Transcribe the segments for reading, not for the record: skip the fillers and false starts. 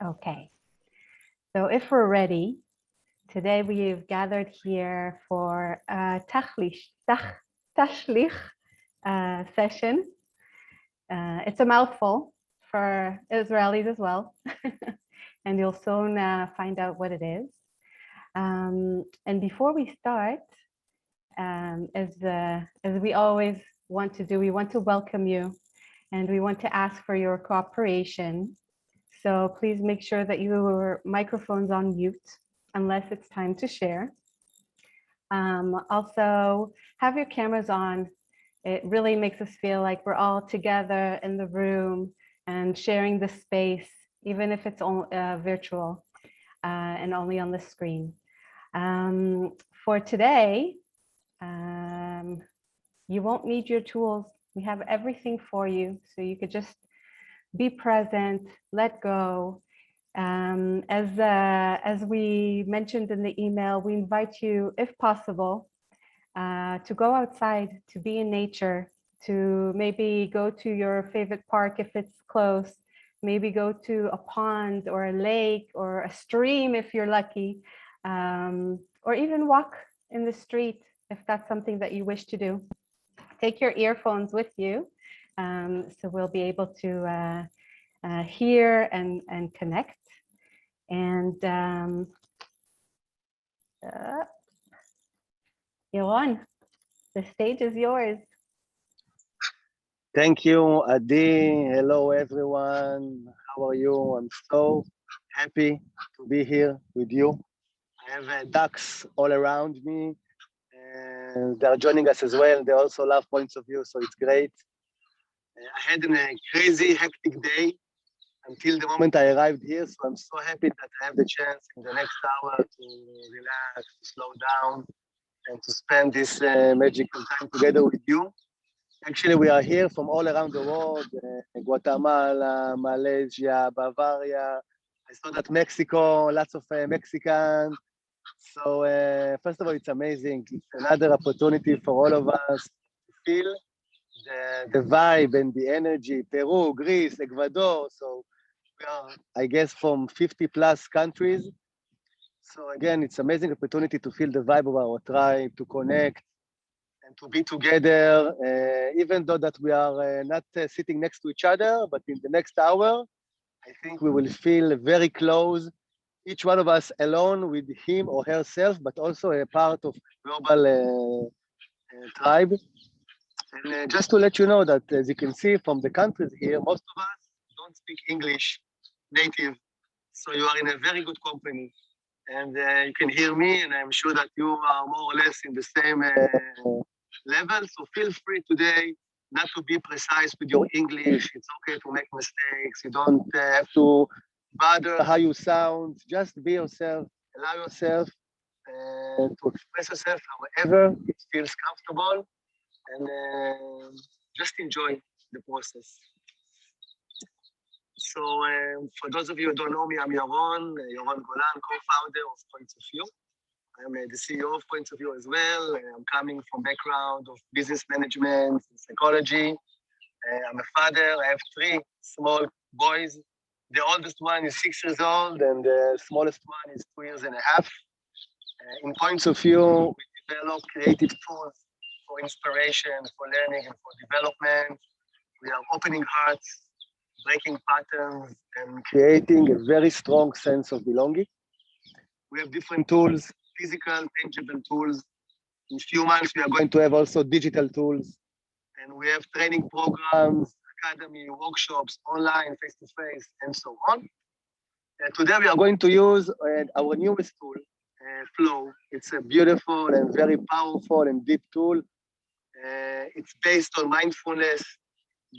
Okay, so if we're ready, today we've gathered here for a Tashlich session. It's a mouthful for Israelis as well, and you'll soon find out what it is. And before we start, as we always want to do, we want to welcome you, and we want to ask for your cooperation. So please make sure that your microphone's on mute unless it's time to share. Also, have your cameras on. It really makes us feel like we're all together in the room and sharing the space, even if it's all, virtual and only on the screen. For today, you won't need your tools. We have everything for you, so you could just be present, let go. As we mentioned in the email, we invite you, if possible, to go outside, to be in nature, to maybe go to your favorite park if it's close, maybe go to a pond or a lake or a stream if you're lucky, or even walk in the street if that's something that you wish to do. Take your earphones with you, so we'll be able to hear and connect. And Yaron, the stage is yours. Thank you, Adi. Hello, everyone. How are you? I'm so happy to be here with you. I have ducks all around me, and they're joining us as well. They also love points of view, so it's great. I had a crazy, hectic day until the moment I arrived here, so I'm so happy that I have the chance in the next hour to relax, to slow down, and to spend this magical time together with you. Actually, we are here from all around the world, Guatemala, Malaysia, Bavaria. I saw that Mexico, lots of Mexicans. So first of all, it's amazing. It's another opportunity for all of us to feel the vibe and the energy. Peru, Greece, Ecuador. So we are, I guess, from 50 plus countries. So again, it's amazing opportunity to feel the vibe of our tribe, to connect, and to be together, even though that we are not sitting next to each other, but in the next hour, I think we will feel very close, each one of us alone with him or herself, but also a part of global tribe. And just to let you know that, as you can see from the countries here, most of us don't speak English native, so you are in a very good company. And you can hear me, and I'm sure that you are more or less in the same level. So feel free today not to be precise with your English. It's okay to make mistakes. You don't have to bother how you sound. Just be yourself. Allow yourself to express yourself however it feels comfortable, and just enjoy the process. So for those of you who don't know me, I'm Yaron Golan, co-founder of Points of View. I'm the CEO of Points of View as well. I'm coming from background of business management and psychology. I'm a father. I have 3 small boys. The oldest one is 6 years old, and the smallest one is 2 years and a half. In Points of View, we develop creative tools for inspiration, for learning, and for development. We are opening hearts, breaking patterns, and creating a very strong sense of belonging. We have different tools, physical, tangible tools. In a few months, we are going to have also digital tools. And we have training programs, academy, workshops, online, face-to-face, and so on. Today, we are going to use our newest tool, Flow. It's a beautiful and very powerful and deep tool. It's based on mindfulness,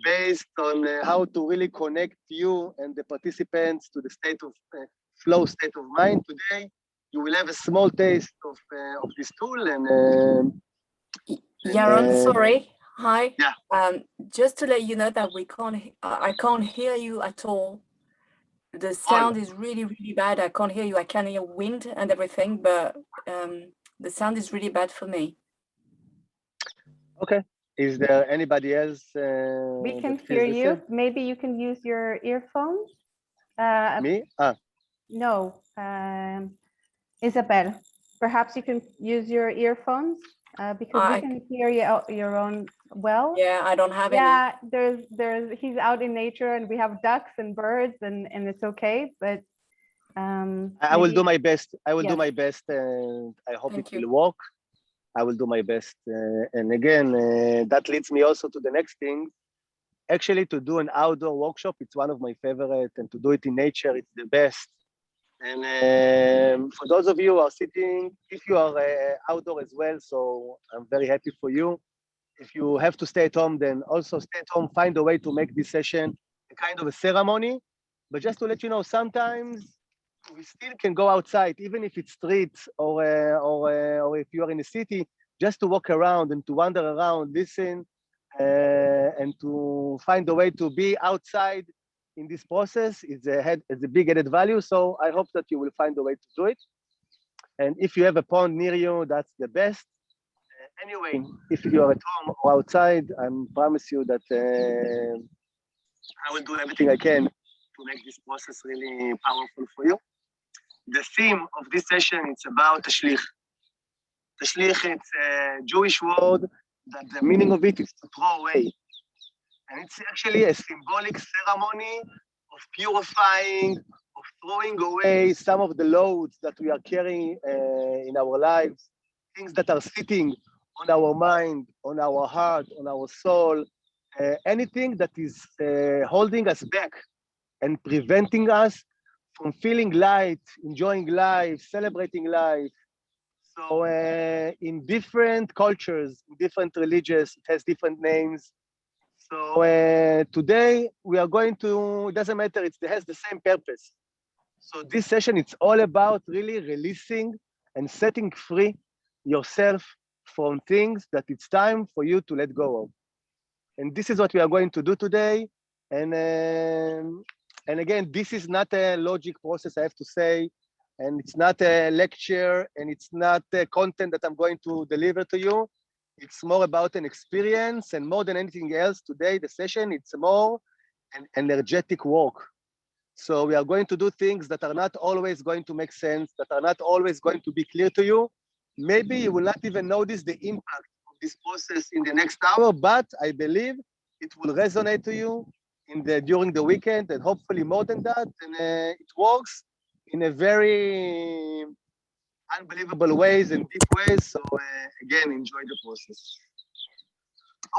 based on how to really connect you and the participants to the state of flow, state of mind. Today, you will have a small taste of this tool. And Yaron, sorry. Hi. Yeah. Just to let you know that I can't hear you at all. The sound is really, really bad. I can't hear you. I can hear wind and everything, but the sound is really bad for me. Okay. Is there anybody else? We can hear you. Maybe you can use your earphones. Me? No, Isabel, perhaps you can use your earphones because we can hear your own well. Yeah, I don't have any. Yeah, he's out in nature and we have ducks and birds and it's okay, but I will do my best. I will do Yes. my best, and I hope Thank it you. will work. I will do my best. And again, that leads me also to the next thing. Actually, to do an outdoor workshop, it's one of my favorite, and to do it in nature, it's the best. And for those of you who are sitting, if you are outdoor as well, so I'm very happy for you. If you have to stay at home, then also stay at home, find a way to make this session a kind of a ceremony. But just to let you know, sometimes we still can go outside, even if it's streets or if you are in a city, just to walk around and to wander around, listen, and to find a way to be outside in this process is a big added value. So I hope that you will find a way to do it. And if you have a pond near you, that's the best. Anyway, if you are at home or outside, I promise you that I will do everything I can to make this process really powerful for you. The theme of this session is about Tashlich. Tashlich, it's a Jewish word that the meaning of it is to throw away. And it's actually a symbolic ceremony of purifying, of throwing away some of the loads that we are carrying in our lives, things that are sitting on our mind, on our heart, on our soul, anything that is holding us back and preventing us from feeling light, enjoying life, celebrating life. So in different cultures, in different religions, it has different names. So today we are going to, it doesn't matter, it has the same purpose. So this session, it's all about really releasing and setting free yourself from things that it's time for you to let go of. And this is what we are going to do today. And again, this is not a logic process, I have to say, and it's not a lecture, and it's not a content that I'm going to deliver to you. It's more about an experience, and more than anything else today, the session, it's more an energetic work. So we are going to do things that are not always going to make sense, that are not always going to be clear to you. Maybe you will not even notice the impact of this process in the next hour, but I believe it will resonate to you during the weekend, and hopefully more than that. And it works in a very unbelievable ways and deep ways. So again, enjoy the process.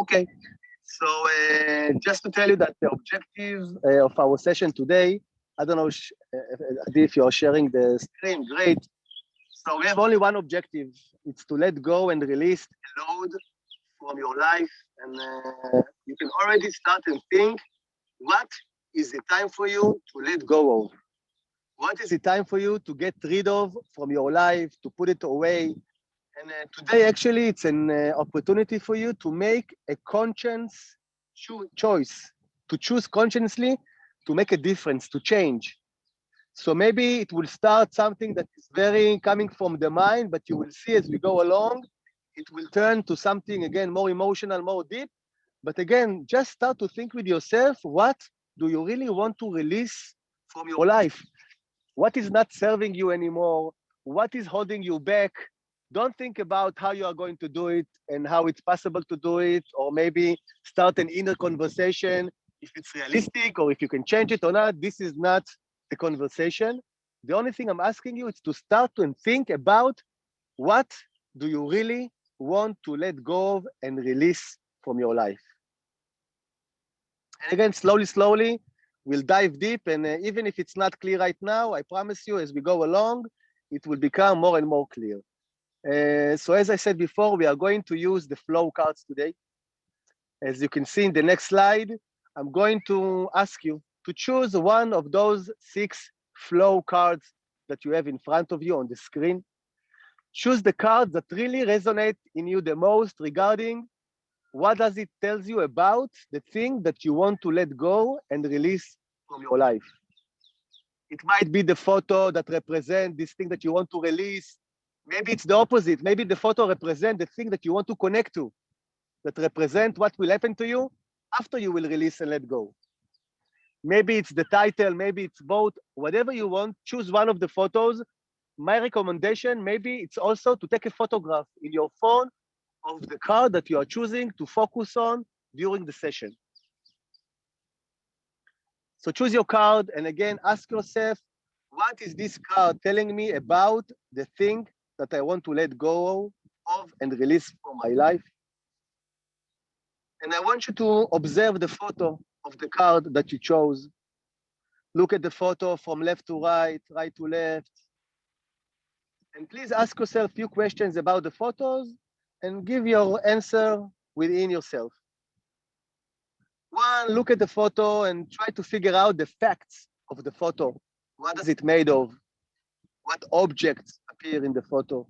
Okay, so just to tell you that the objective of our session today, I don't know, Adi, if you're sharing the screen, great. So we have only one objective. It's to let go and release a load from your life. And you can already start and think, what is the time for you to let go of? What is the time for you to get rid of from your life, to put it away? And today, actually, it's an opportunity for you to make a conscious choice, to choose consciously, to make a difference, to change. So maybe it will start something that is very coming from the mind, but you will see as we go along, it will turn to something, again, more emotional, more deep. But again, just start to think with yourself, what do you really want to release from your life? What is not serving you anymore? What is holding you back? Don't think about how you are going to do it and how it's possible to do it, or maybe start an inner conversation, if it's realistic or if you can change it or not. This is not the conversation. The only thing I'm asking you is to start to think about what do you really want to let go of and release from your life. And again, slowly, we'll dive deep, and even if it's not clear right now, I promise you, as we go along, it will become more and more clear. So as I said before, we are going to use the flow cards today. As you can see in the next slide, I'm going to ask you to choose one of those 6 flow cards that you have in front of you on the screen. Choose the cards that really resonate in you the most regarding what does it tell you about the thing that you want to let go and release from your life. It might be the photo that represents this thing that you want to release. Maybe it's the opposite. Maybe the photo represents the thing that you want to connect to, that represent what will happen to you after you will release and let go. Maybe it's the title, maybe it's both, whatever you want, choose one of the photos. My recommendation, maybe it's also to take a photograph in your phone of the card that you are choosing to focus on during the session. So choose your card, and again, ask yourself, what is this card telling me about the thing that I want to let go of and release from my life? And I want you to observe the photo of the card that you chose. Look at the photo from left to right, right to left. And please ask yourself a few questions about the photos and give your answer within yourself. One, look at the photo and try to figure out the facts of the photo. What is it made of? What objects appear in the photo?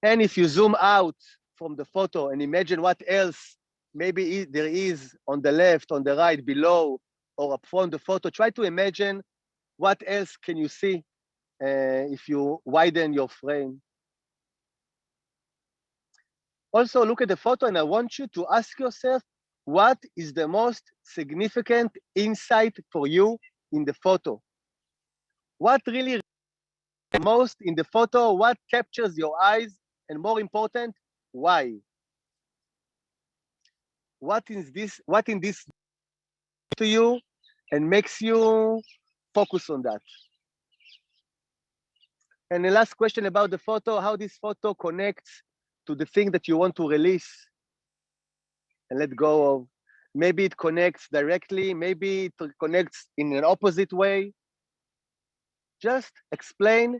And if you zoom out from the photo and imagine what else maybe there is on the left, on the right, below, or up front the photo, try to imagine what else can you see if you widen your frame. Also look at the photo, and I want you to ask yourself, what is the most significant insight for you in the photo? What really most in the photo? What captures your eyes? And more important, why? What in this to you and makes you focus on that? And the last question about the photo, how this photo connects to the thing that you want to release and let go of. Maybe it connects directly, maybe it connects in an opposite way. Just explain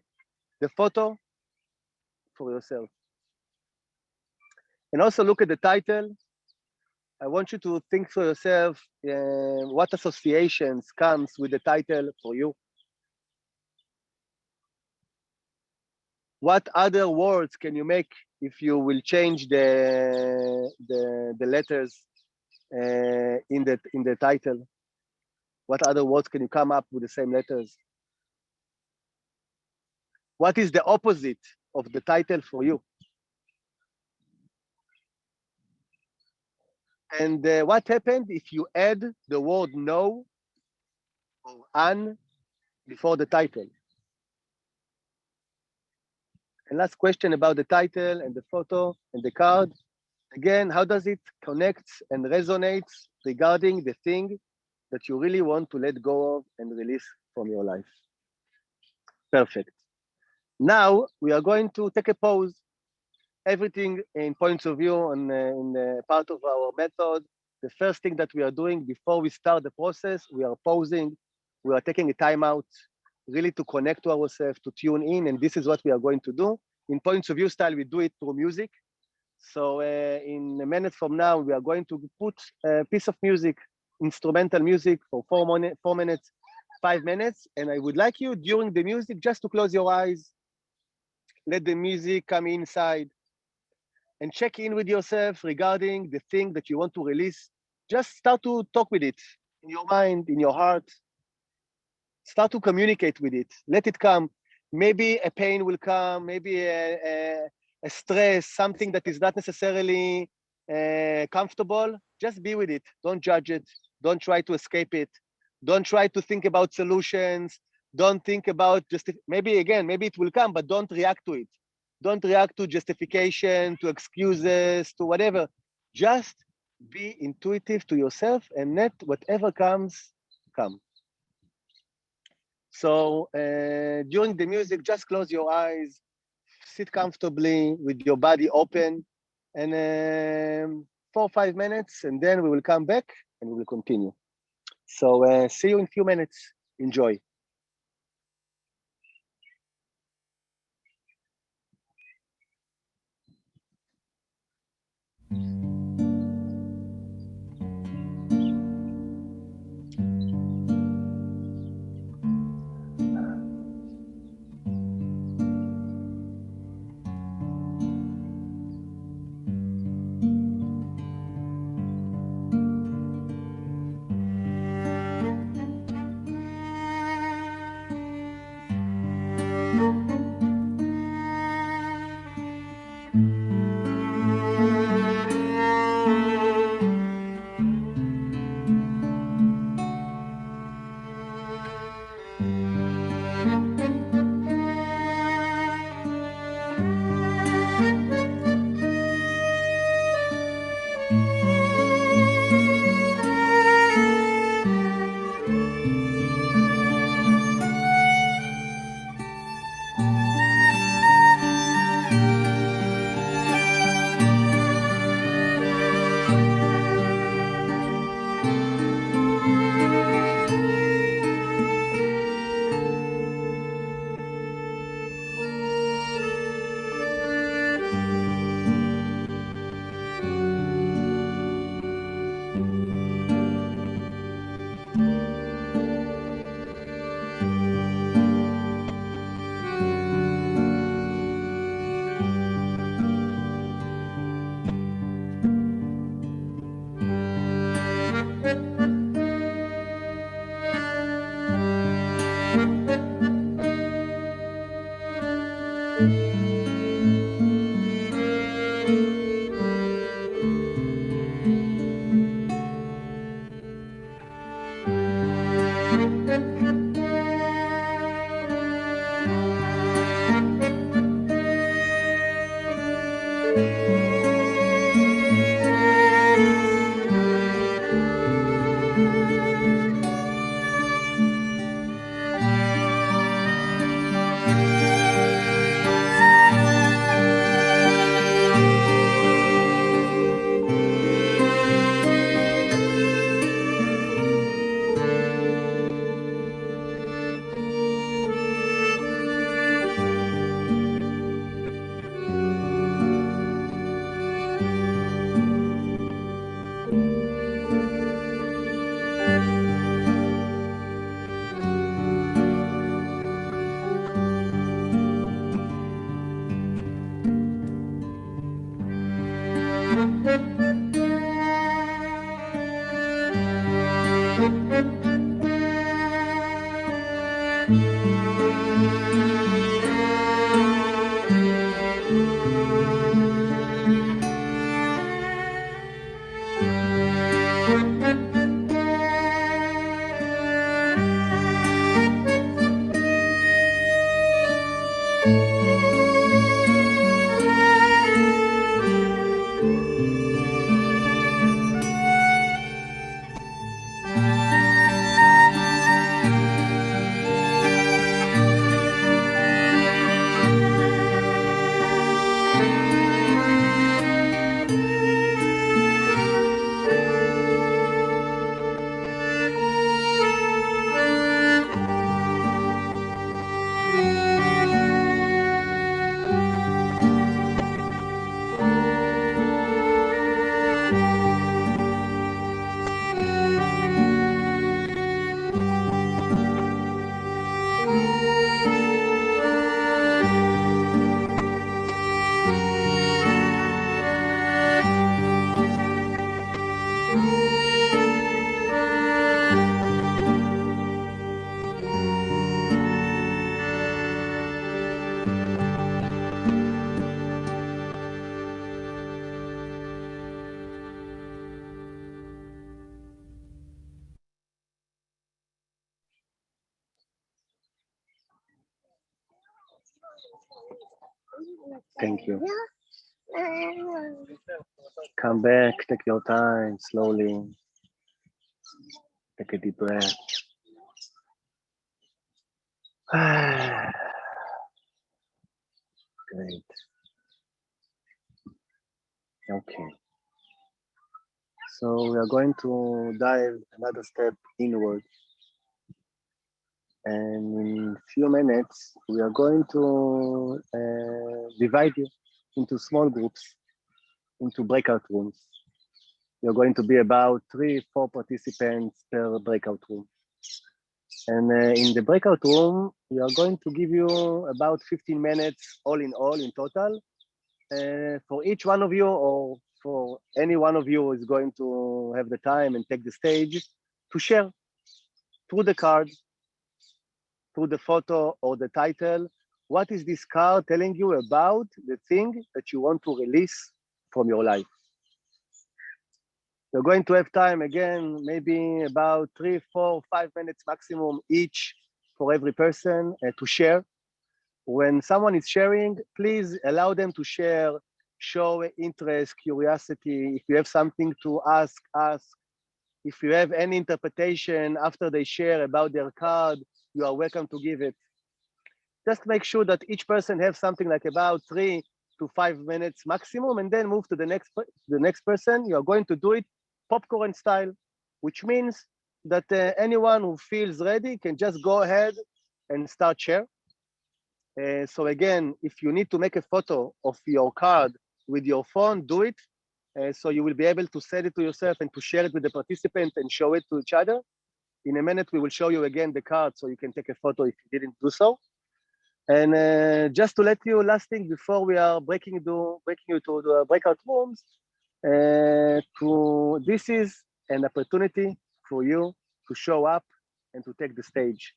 the photo for yourself. And also look at the title. I want you to think for yourself what associations comes with the title for you. What other words can you make if you will change the letters in the title? What other words can you come up with the same letters? What is the opposite of the title for you? And what happened if you add the word no or an before the title? And last question about the title and the photo and the card. Again, how does it connect and resonates regarding the thing that you really want to let go of and release from your life? Perfect. Now we are going to take a pause. Everything in points of view and in part of our method. The first thing that we are doing before we start the process, we are pausing. We are taking a timeout, really to connect to ourselves, to tune in, and this is what we are going to do. In points of view style, we do it through music. So in a minute from now, we are going to put a piece of music, instrumental music for 4 minutes, 5 minutes. And I would like you during the music just to close your eyes, let the music come inside, and check in with yourself regarding the thing that you want to release. Just start to talk with it in your mind, in your heart. Start to communicate with it. Let it come. Maybe a pain will come, maybe a stress, something that is not necessarily comfortable. Just be with it. Don't judge it. Don't try to escape it. Don't try to think about solutions. Don't think about maybe it will come, but don't react to it. Don't react to justification, to excuses, to whatever. Just be intuitive to yourself and let whatever comes, come. So during the music, just close your eyes, sit comfortably with your body open, and 4 or 5 minutes, and then we will come back and we will continue. So see you in a few minutes. Enjoy. Thank you. Come back, take your time, slowly. Take a deep breath. Great. Okay. So we are going to dive another step inward. And in a few minutes, we are going to divide you into small groups, into breakout rooms. You're going to be about 3-4 participants per breakout room. And in the breakout room, we are going to give you about 15 minutes all in total for each one of you, or for any one of you who is going to have the time and take the stage to share through the card, through the photo or the title. What is this card telling you about the thing that you want to release from your life? You're going to have time again, maybe about 3, 4, 5 minutes maximum each for every person to share. When someone is sharing, please allow them to share, show interest, curiosity. If you have something to ask. If you have any interpretation after they share about their card, you are welcome to give it. Just make sure that each person has something like about 3 to 5 minutes maximum, and then move to the next person. You are going to do it popcorn style, which means that anyone who feels ready can just go ahead and start share. So again, if you need to make a photo of your card with your phone, do it. So you will be able to send it to yourself and to share it with the participant and show it to each other. In a minute, we will show you again the card so you can take a photo if you didn't do so. And just to let you, last thing before we are breaking you to the breakout rooms, this is an opportunity for you to show up and to take the stage.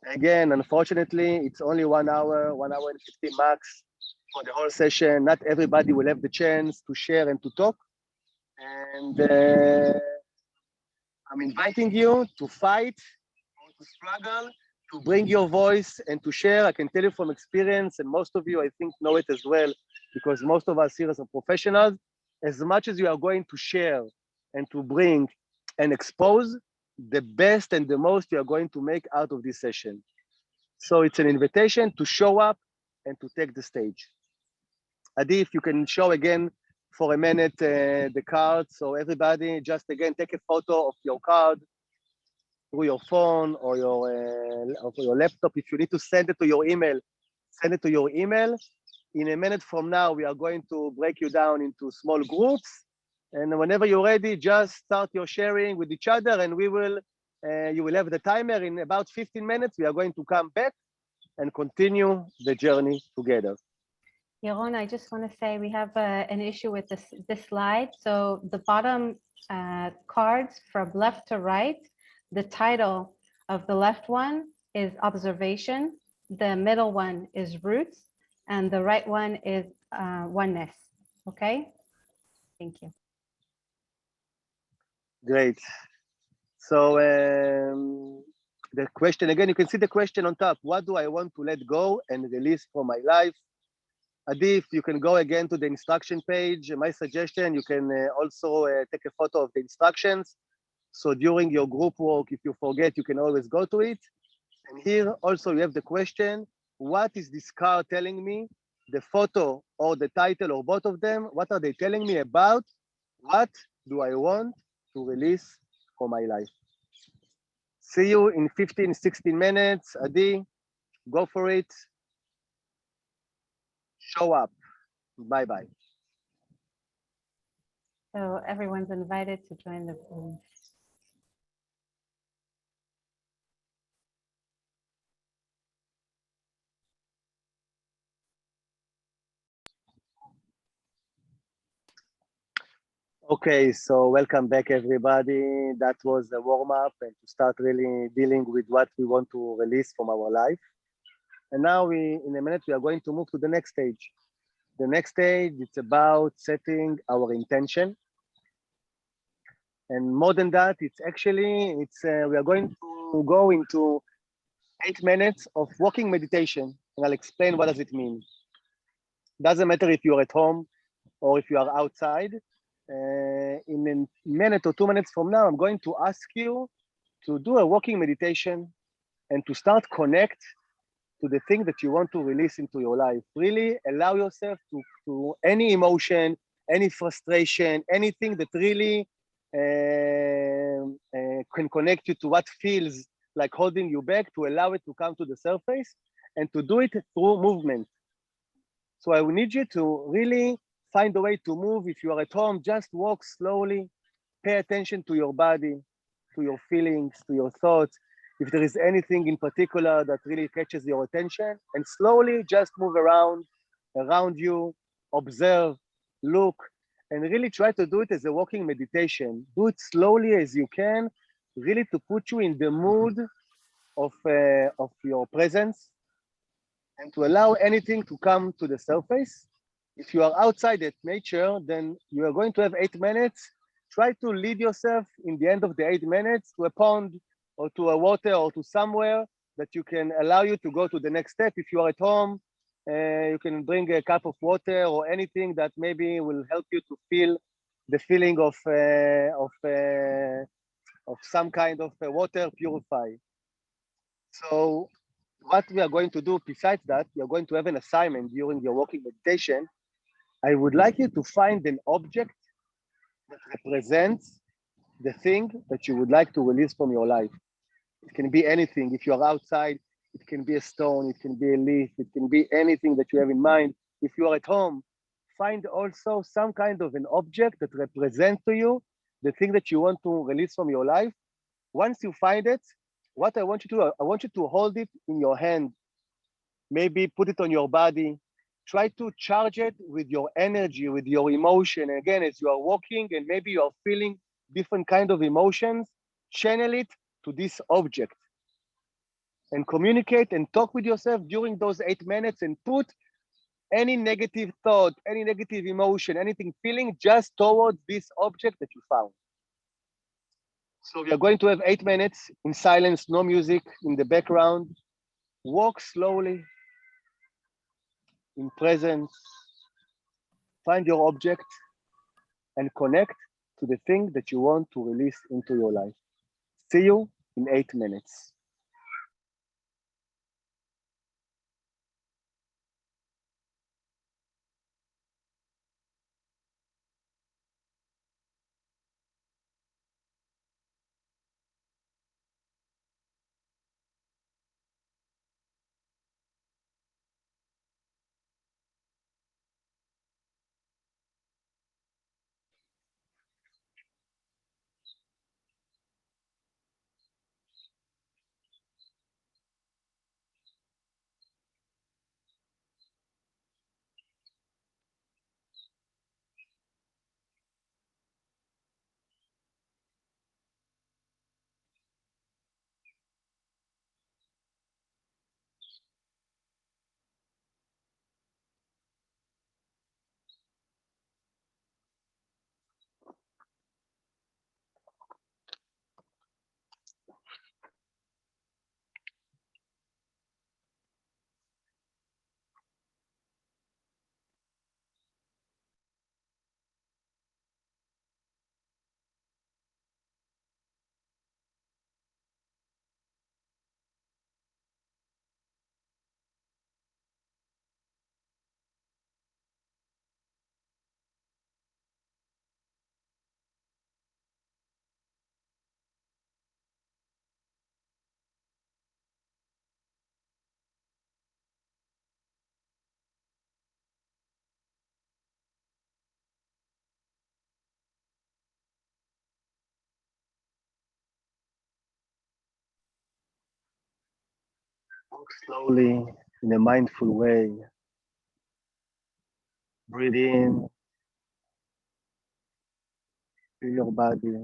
Again, unfortunately, it's only 1 hour, 1 hour and 15 max for the whole session. Not everybody will have the chance to share and to talk. And I'm inviting you to fight, or to struggle, to bring your voice and to share. I can tell you from experience, and most of you, I think, know it as well, because most of us here are professionals. As much as you are going to share and to bring and expose, the best and the most you are going to make out of this session. So it's an invitation to show up and to take the stage. Adi, if you can show again for a minute the card. So everybody just again take a photo of your card through your phone or your laptop. If you need to send it to your email, send it to your email. In a minute from now, we are going to break you down into small groups. And whenever you're ready, just start your sharing with each other, and you will have the timer. In about 15 minutes, we are going to come back and continue the journey together. Yaron, I just want to say we have an issue with this slide. So the bottom cards from left to right The title of the left one is Observation, the middle one is Roots, and the right one is Oneness. Okay? Thank you. Great. So the question, again, you can see the question on top. What do I want to let go and release from my life? Adif, you can go again to the instruction page. My suggestion, you can also take a photo of the instructions. So during your group work, if you forget, you can always go to it. And here also you have the question, what is this card telling me? The photo or the title or both of them, what are they telling me about? What do I want to release from my life? See you in 15, 16 minutes. Adi, go for it. Show up. Bye-bye. So everyone's invited to join the room. Okay, so welcome back, everybody. That was the warm-up and to start really dealing with what we want to release from our life. And now in a minute, we are going to move to the next stage. The next stage, it's about setting our intention. And more than that, we are going to go into 8 minutes of walking meditation. And I'll explain what does it mean. Doesn't matter if you're at home or if you are outside. In a minute or 2 minutes from now, I'm going to ask you to do a walking meditation and to start connect to the thing that you want to release into your life. Really allow yourself to any emotion, any frustration, anything that really can connect you to what feels like holding you back, to allow it to come to the surface and to do it through movement. So I will need you to really find a way to move. If you are at home, just walk slowly, pay attention to your body, to your feelings, to your thoughts. If there is anything in particular that really catches your attention, and slowly just move around you, observe, look, and really try to do it as a walking meditation. Do it slowly as you can, really to put you in the mood of your presence and to allow anything to come to the surface. If you are outside at nature, then you are going to have 8 minutes. Try to lead yourself in the end of the 8 minutes to a pond or to a water or to somewhere that you can allow you to go to the next step. If you are at home, you can bring a cup of water or anything that maybe will help you to feel the feeling of some kind of water purify. So what we are going to do besides that, we are going to have an assignment during your walking meditation. I would like you to find an object that represents the thing that you would like to release from your life. It can be anything. If you are outside, it can be a stone, it can be a leaf, it can be anything that you have in mind. If you are at home, find also some kind of an object that represents to you the thing that you want to release from your life. Once you find it, what I want you to do, I want you to hold it in your hand, maybe put it on your body, try to charge it with your energy, with your emotion. And again, as you are walking and maybe you are feeling different kind of emotions, channel it to this object and communicate and talk with yourself during those 8 minutes and put any negative thought, any negative emotion, anything feeling just towards this object that you found. So we are going to have 8 minutes in silence, no music in the background. Walk slowly in presence. Find your object and connect to the thing that you want to release into your life. See you in 8 minutes. Walk slowly in a mindful way. Breathe in, feel your body.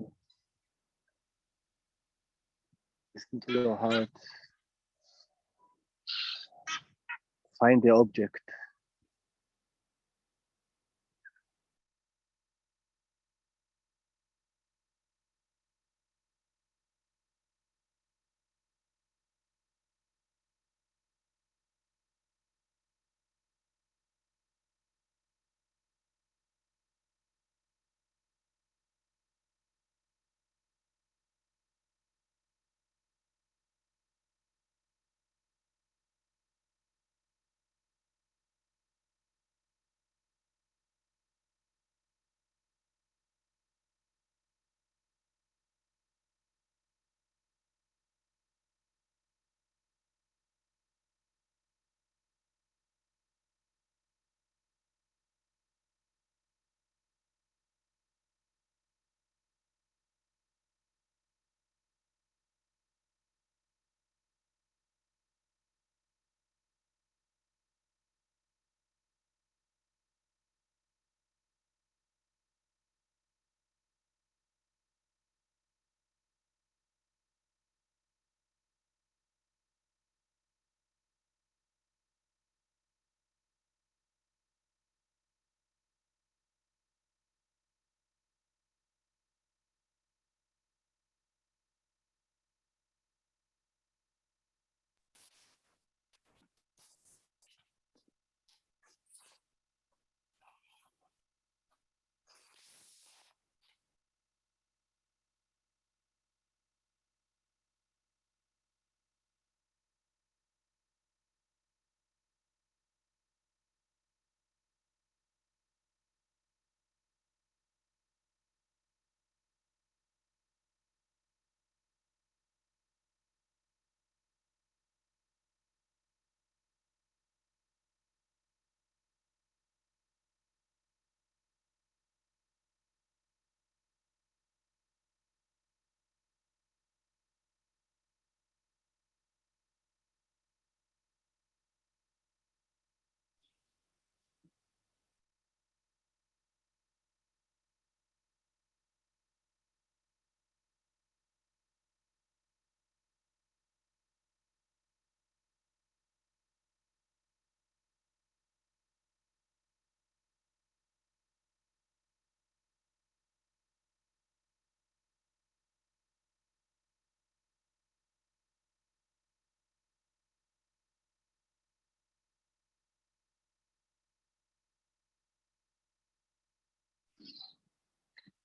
Listen to your heart. Find the object.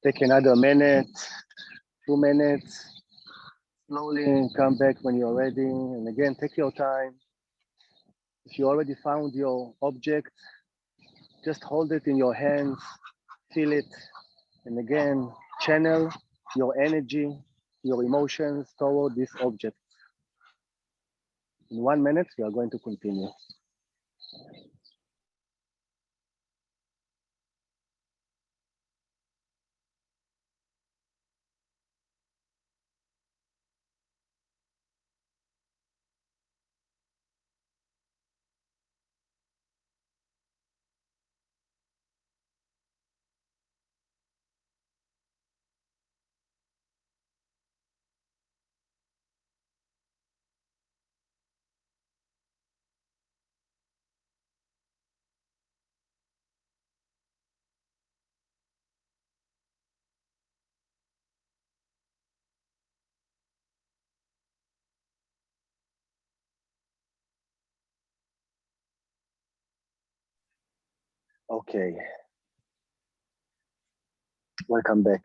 Take another minute, 2 minutes. Slowly come back when you're ready. And again, take your time. If you already found your object, just hold it in your hands, feel it, and again, channel your energy, your emotions toward this object. In 1 minute, we are going to continue. Okay, welcome back.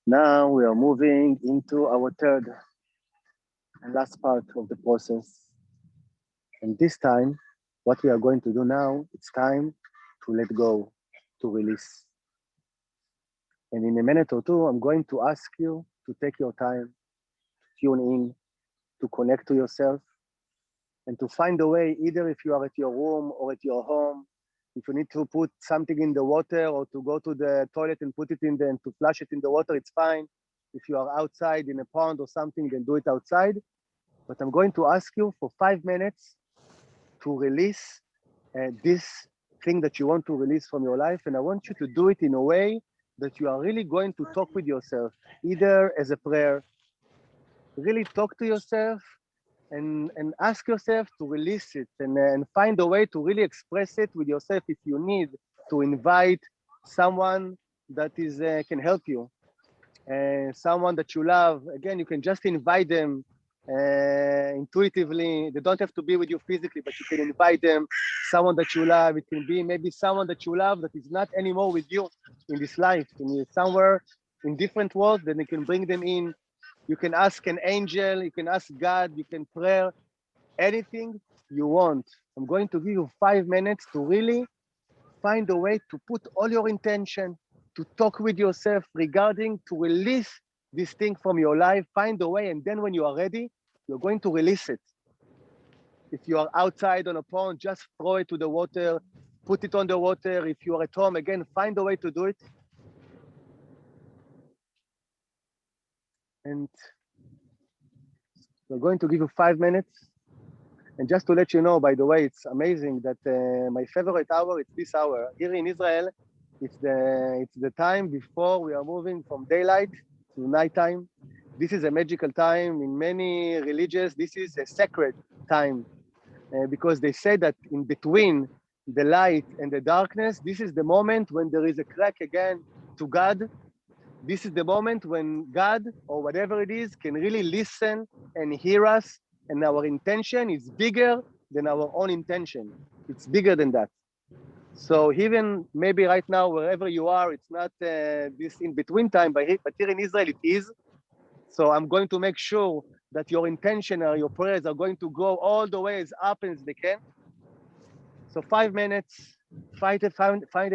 Now we are moving into our third and last part of the process. And this time, what we are going to do now, it's time to let go, to release. And in a minute or two, I'm going to ask you to take your time, tune in, to connect to yourself, and to find a way, either if you are at your room or at your home, if you need to put something in the water or to go to the toilet and put it in there and to flush it in the water, it's fine. If you are outside in a pond or something, then do it outside. but I'm going to ask you for 5 minutes to release this thing that you want to release from your life. And I want you to do it in a way that you are really going to talk with yourself, either as a prayer, really talk to yourself and ask yourself to release it and find a way to really express it with yourself. If you need to invite someone that is can help you, someone that you love, again, you can just invite them intuitively. They don't have to be with you physically, but you can invite them, someone that you love. It can be maybe someone that you love that is not anymore with you in this life, in somewhere in different worlds, then you can bring them in. You can ask an angel, you can ask God, you can pray, anything you want. I'm going to give you 5 minutes to really find a way to put all your intention, to talk with yourself regarding to release this thing from your life. Find a way, and then when you are ready, you're going to release it. If you are outside on a pond, just throw it to the water, put it on the water. If you are at home, again, find a way to do it. And we're going to give you 5 minutes. And just to let you know, by the way, it's amazing that my favorite hour is this hour. Here in Israel, it's the time before we are moving from daylight to nighttime. This is a magical time. In many religions, this is a sacred time because they say that in between the light and the darkness, this is the moment when there is a crack again to God. This is the moment when God, or whatever it is, can really listen and hear us, and our intention is bigger than our own intention. It's bigger than that. So even maybe right now, wherever you are, it's not this in-between time, but here in Israel, it is. So I'm going to make sure that your intention or your prayers are going to go all the way as up as they can. So 5 minutes, find a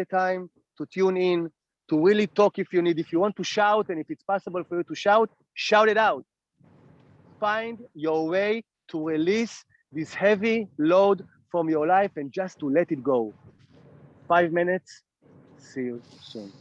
time to tune in, to really talk if you need. If you want to shout, and if it's possible for you to shout, shout it out. Find your way to release this heavy load from your life and just to let it go. 5 minutes. See you soon.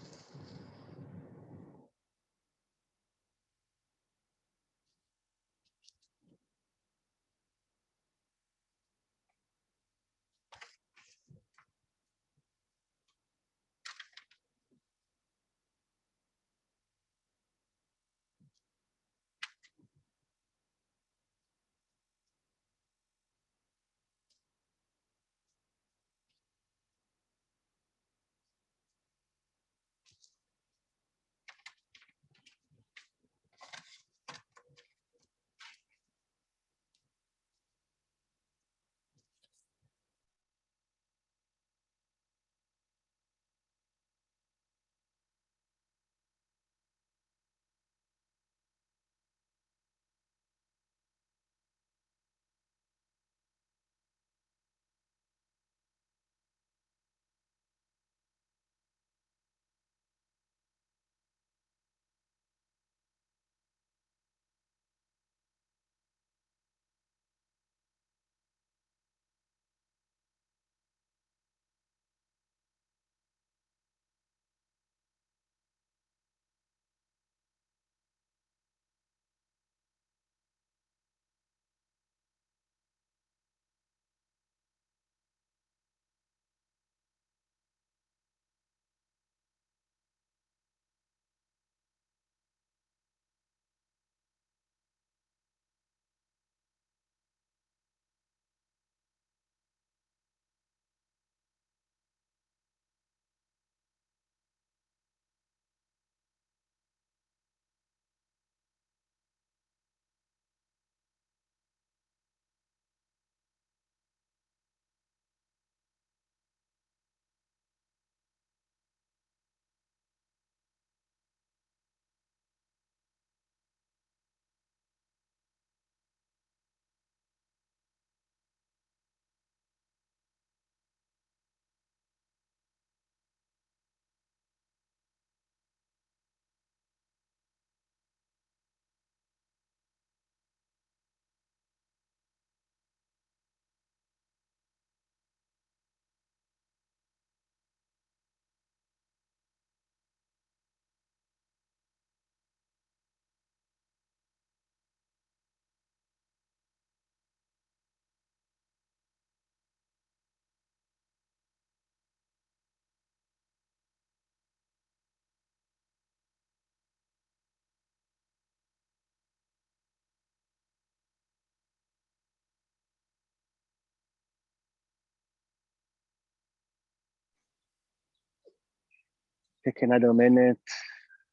Take another minute.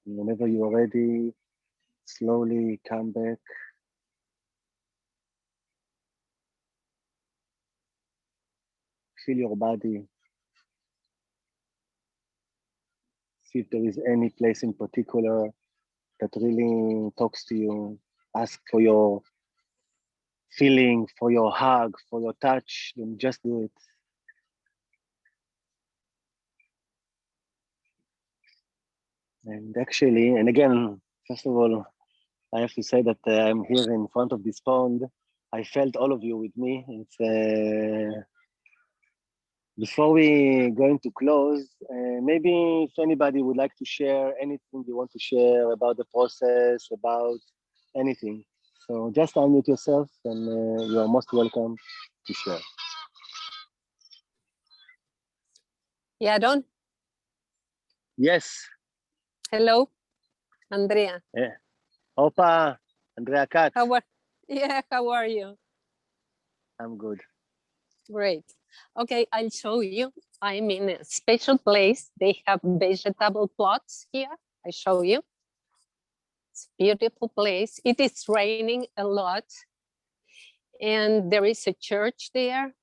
Whenever you're ready, slowly come back. Feel your body. See if there is any place in particular that really talks to you. Ask for your feeling, for your hug, for your touch, then just do it. And actually, and again, first of all, I have to say that I'm here in front of this pond. I felt all of you with me. It's before we going to close, maybe if anybody would like to share anything you want to share about the process, about anything. So just unmute yourself and you are most welcome to share. Yaron, Yes. hello, Andrea. Yeah. Opa, Andrea Katz. How are you? I'm good. Great. Okay, I'll show you. I'm in a special place. They have vegetable plots here. I show you. It's a beautiful place. It is raining a lot. And there is a church there.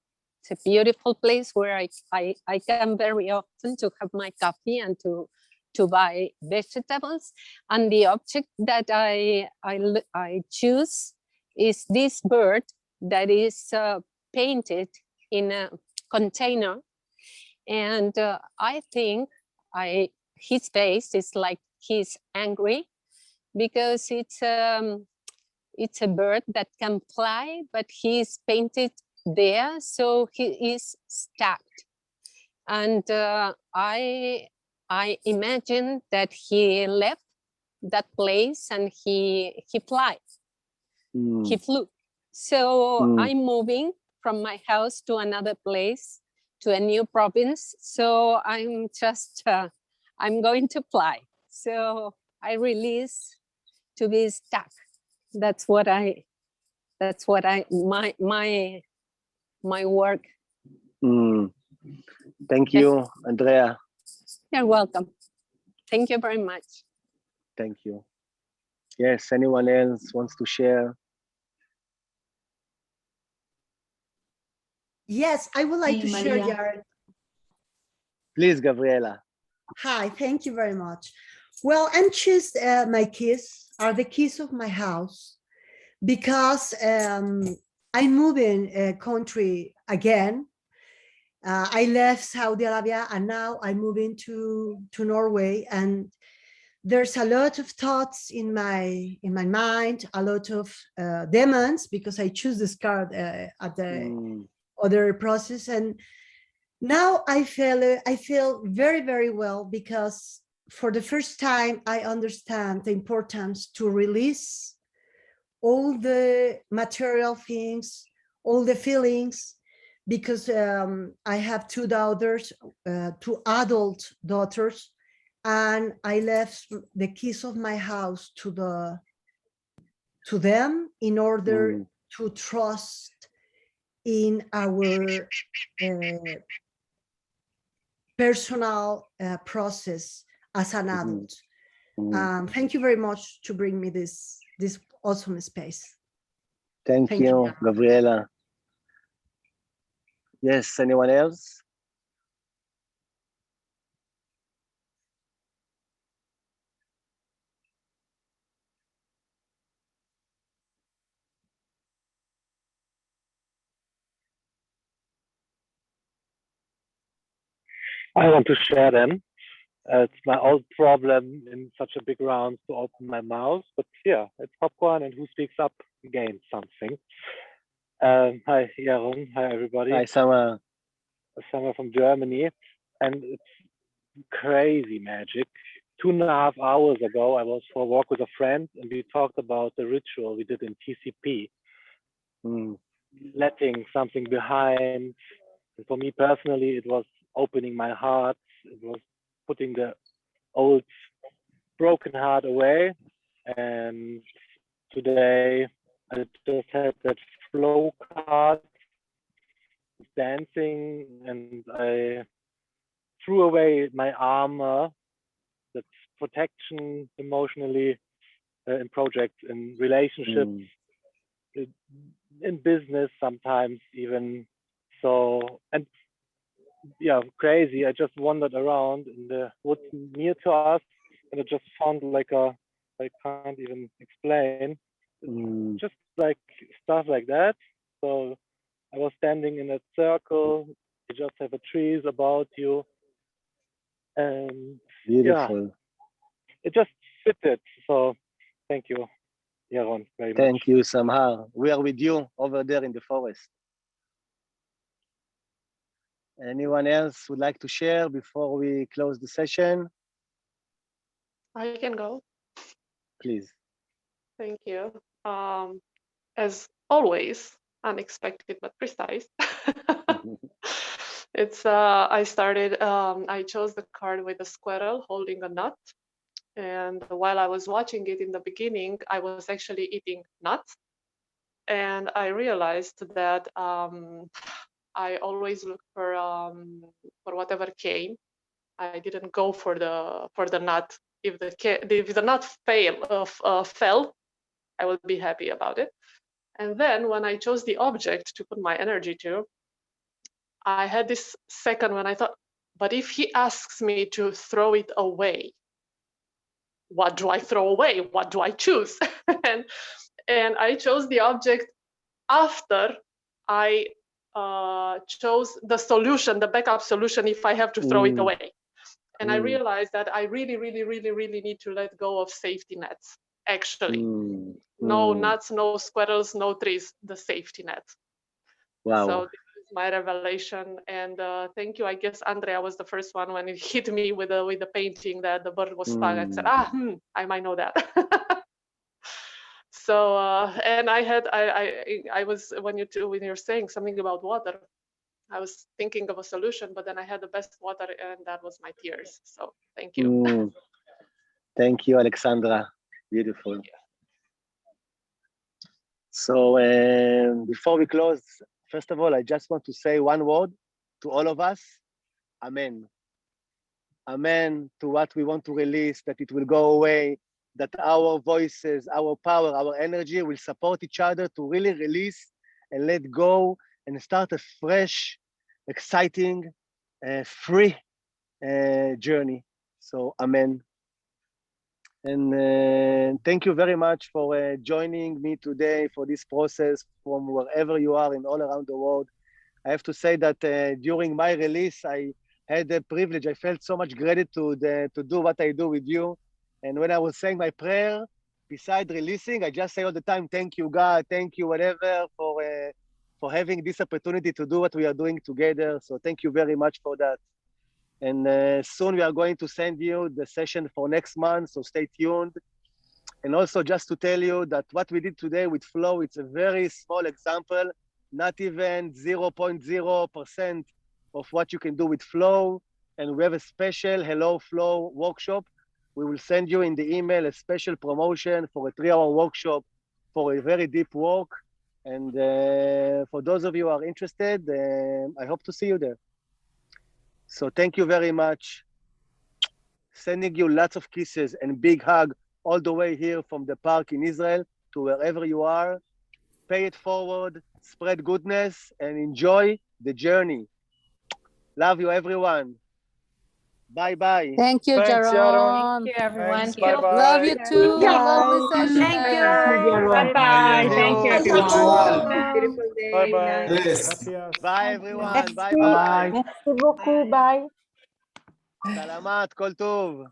It's a beautiful place where I come very often to have my coffee and to buy vegetables. And the object that I choose is this bird that is painted in a container. And I think his face is like he's angry because it's a bird that can fly, but he's painted there, so he is stuck. And I imagine that he left that place and he flew. So I'm moving from my house to another place, to a new province. So I'm just I'm going to fly. So I release to be stuck. That's what my work. Thank you, Andrea. You're welcome. Thank you very much. Thank you. Yes, anyone else wants to share? Yes, I would like to share, Yaron. Please, Gabriela. Hi, thank you very much. Well, and choose my keys are the keys of my house because I'm moving a country again. I left Saudi Arabia and now I'm moving to Norway, and there's a lot of thoughts in my mind, a lot of demons because I choose this card at the other process, and now I feel very, very well because for the first time I understand the importance to release all the material things, all the feelings, because I have two daughters, two adult daughters, and I left the keys of my house to them in order to trust in our personal process as an adult. Thank you very much to bring me this awesome space. Thank you, Gabriela. Yes, anyone else? I want to share them. It's my old problem in such a big round to open my mouth, but yeah, it's popcorn and who speaks up gains something. Hi, Yaron. Hi, everybody. Hi, Sama. Sama from Germany. And it's crazy magic. 2.5 hours ago, I was for a walk with a friend and we talked about the ritual we did in TCP, letting something behind. And for me personally, it was opening my heart. It was putting the old broken heart away. And today I just had that flow card dancing and I threw away my armor protection emotionally in projects, in relationships, in business sometimes even. So, and yeah, crazy. I just wandered around in the woods near to us, and I just found like I can't even explain, just like stuff like that. So I was standing in a circle. You just have a trees about you, and Beautiful. yeah, it just fitted. So thank you, Yaron, very much. Thank you, Samhar. We are with you over there in the forest. Anyone else would like to share before we close the session? I can go. Please. Thank you. As always, unexpected but precise. It's I chose the card with a squirrel holding a nut. And while I was watching it in the beginning, I was actually eating nuts. And I realized that I always look for whatever came. I didn't go for the nut. If the nut fell, I will be happy about it. And then when I chose the object to put my energy to, I had this second when I thought, but if he asks me to throw it away, what do I throw away? What do I choose? and I chose the object after I chose the solution, the backup solution, if I have to throw it away. And I realized that I really, really, really, really need to let go of safety nets, actually. No nuts, no squirrels, no trees, the safety net. Wow. So this is my revelation. And thank you. I guess Andrea was the first one when it hit me with the painting that the bird was stuck. I said, I might know that. So and I was when you're saying something about water, I was thinking of a solution, but then I had the best water, and that was my tears. So thank you. Thank you, Alexandra. Beautiful. So before we close, first of all, I just want to say one word to all of us. Amen. Amen to what we want to release, that it will go away, that our voices, our power, our energy will support each other to really release and let go and start a fresh, exciting, free journey. So, amen. And thank you very much for joining me today for this process from wherever you are in all around the world. I have to say that during my release, I had the privilege, I felt so much gratitude to do what I do with you. And when I was saying my prayer, beside releasing, I just say all the time, thank you, God, thank you, whatever, for having this opportunity to do what we are doing together. So thank you very much for that. And soon we are going to send you the session for next month, so stay tuned. And also just to tell you that what we did today with Flow, it's a very small example, not even 0.0% of what you can do with Flow. And we have a special Hello Flow workshop. We will send you in the email a special promotion for a 3-hour workshop for a very deep work. And for those of you who are interested, I hope to see you there. So thank you very much. Sending you lots of kisses and big hug all the way here from the park in Israel to wherever you are. Pay it forward, spread goodness, and enjoy the journey. Love you, everyone. Bye-bye. Thank you, Thanks, Jaron. Yaron. Thank you, everyone. Thanks. Bye-bye. Love you too. Love the session. Thank you. Bye. Bye-bye. Thank you, everyone. Bye. Beautiful day. Bye-bye. Night. Gracias. Bye, everyone. Merci. Bye-bye. Merci beaucoup. Bye. Salamat, kol tov.